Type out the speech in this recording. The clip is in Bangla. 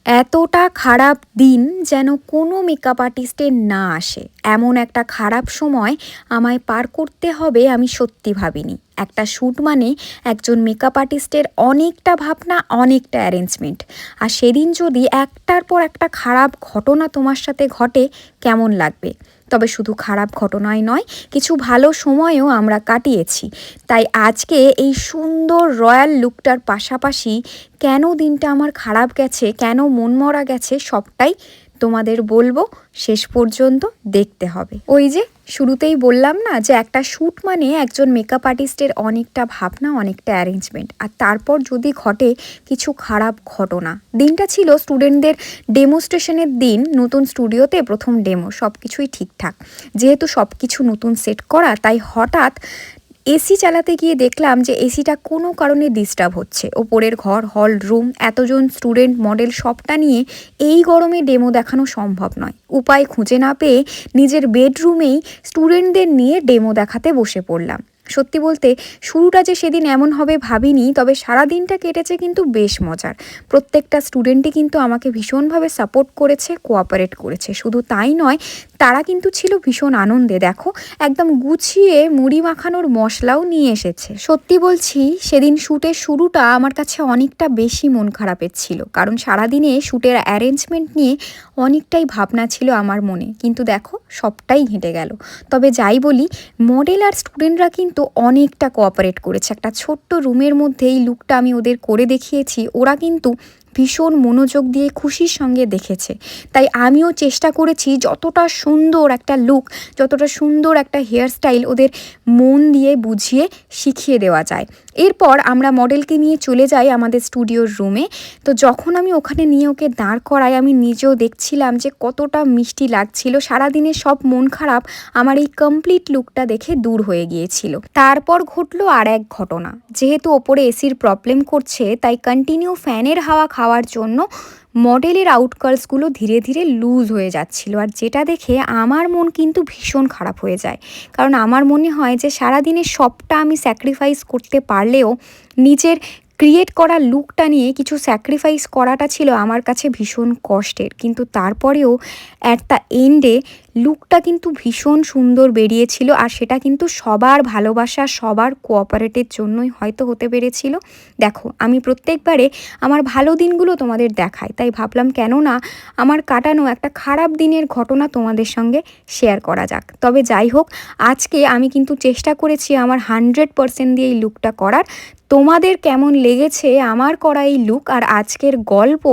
এতটা খারাপ দিন যেন কোনো মেকআপ আর্টিস্টের না আসে, এমন একটা খারাপ সময় আমায় পার করতে হবে আমি সত্যি ভাবিনি। একটা শ্যুট মানে একজন মেকআপ আর্টিস্টের অনেকটা ভাবনা, অনেকটা অ্যারেঞ্জমেন্ট। আর সেদিন যদি একটার পর একটা খারাপ ঘটনা তোমার সাথে ঘটে কেমন লাগবে? তবে শুধু খারাপ ঘটনাই নয়, কিছু ভালো সময়ও আমরা কাটিয়েছি। তাই আজকে এই সুন্দর রয়্যাল লুকটার পাশাপাশি কেন দিনটা আমার খারাপ গেছে, কেন মনমরা গেছে, সবটাই তোমাদের বলবো। শেষ পর্যন্ত দেখতে হবে। ওই যে শুরুতেই বললাম না যে একটা শ্যুট মানে একজন মেকআপ আর্টিস্টের অনেকটা ভাবনা, অনেকটা অ্যারেঞ্জমেন্ট। আর তারপর যদি ঘটে কিছু খারাপ ঘটনা। দিনটা ছিল স্টুডেন্টদের ডেমোস্ট্রেশনের দিন, নতুন স্টুডিওতে প্রথম ডেমো, সব কিছুই ঠিকঠাক। যেহেতু সব কিছু নতুন সেট করা, তাই হঠাৎ এসি চালাতে গিয়ে দেখলাম যে এসিটা কোনো কারণে ডিস্টার্ব হচ্ছে। ওপরের ঘর, হল, রুম, এতজন স্টুডেন্ট, মডেল সবটা নিয়ে এই গরমে ডেমো দেখানো সম্ভব নয়। উপায় খুঁজে না পেয়ে নিজের বেডরুমেই স্টুডেন্টদের নিয়ে ডেমো দেখাতে বসে পড়লাম। সত্যি বলতে শুরুটা যে সেদিন এমন হবে ভাবিনি, তবে সারা দিনটা কেটেছে কিন্তু বেশ মজার। প্রত্যেকটা স্টুডেন্টই কিন্তু আমাকে ভীষণভাবে সাপোর্ট করেছে, কোঅপারেট করেছে। শুধু তাই নয়, তারা কিন্তু ছিল ভীষণ আনন্দে। দেখো, একদম গুছিয়ে মুড়ি মাখানোর মশলাও নিয়ে এসেছে। সত্যি বলছি, সেদিন শ্যুটের শুরুটা আমার কাছে অনেকটা বেশি মন খারাপের ছিল, কারণ সারাদিনে শ্যুটের অ্যারেঞ্জমেন্ট নিয়ে অনেকটাই ভাবনা ছিল আমার মনে। কিন্তু দেখো, সবটাই হেঁটে গেল। তবে যাই বলি, মডেল আর স্টুডেন্টরা কিন্তু অনেকটা কোঅপারেট করেছে। একটা ছোট্ট রুমের মধ্যে এই লুকটা আমি ওদের করে দেখিয়েছি, ওরা কিন্তু ভীষণ মনোযোগ দিয়ে খুশির সঙ্গে দেখেছে। তাই আমিও চেষ্টা করেছি যতটা সুন্দর একটা লুক, যতটা সুন্দর একটা হেয়ারস্টাইল ওদের মন দিয়ে বুঝিয়ে শিখিয়ে দেওয়া যায়। এরপর আমরা মডেলকে নিয়ে চলে যাই আমাদের স্টুডিওর রুমে। তো যখন আমি ওখানে নিয়ে ওকে দাঁড় করাই, আমি নিজেও দেখছিলাম যে কতটা মিষ্টি লাগছিল। সারাদিনের সব মন খারাপ আমার এই কমপ্লিট লুকটা দেখে দূর হয়ে গিয়েছিল। তারপর ঘটলো আর এক ঘটনা। যেহেতু ওপরে এসির প্রবলেম করছে, তাই কন্টিনিউ ফ্যানের হাওয়া খাওয়ার জন্য মডেলের আউটকার্সগুলো ধীরে ধীরে লুজ হয়ে যাচ্ছিল। আর যেটা দেখে আমার মন কিন্তু ভীষণ খারাপ হয়ে যায়, কারণ আমার মনে হয় যে সারাদিনে সবটা আমি স্যাক্রিফাইস করতে পারলেও নিজের ক্রিয়েট করা লুকটা নিয়ে কিছু স্যাক্রিফাইস করাটা ছিল আমার কাছে ভীষণ কষ্টের। কিন্তু তারপরেও অ্যাট দ্য এন্ডে লুকটা কিন্তু ভীষণ সুন্দর বেরিয়েছিল। আর সেটা কিন্তু সবার ভালোবাসা, সবার কোঅপারেটের জন্যই হয়তো হতে পেরেছিল। দেখো, আমি প্রত্যেকবারে আমার ভালো দিনগুলো তোমাদের দেখাই, তাই ভাবলাম কেন না আমার কাটানো একটা খারাপ দিনের ঘটনা তোমাদের সঙ্গে শেয়ার করা যাক। তবে যাই হোক, আজকে আমি কিন্তু চেষ্টা করেছি আমার 100% দিয়ে এই লুকটা করার। তোমাদের কেমন লেগেছে আমার করা এই লুক আর আজকের গল্প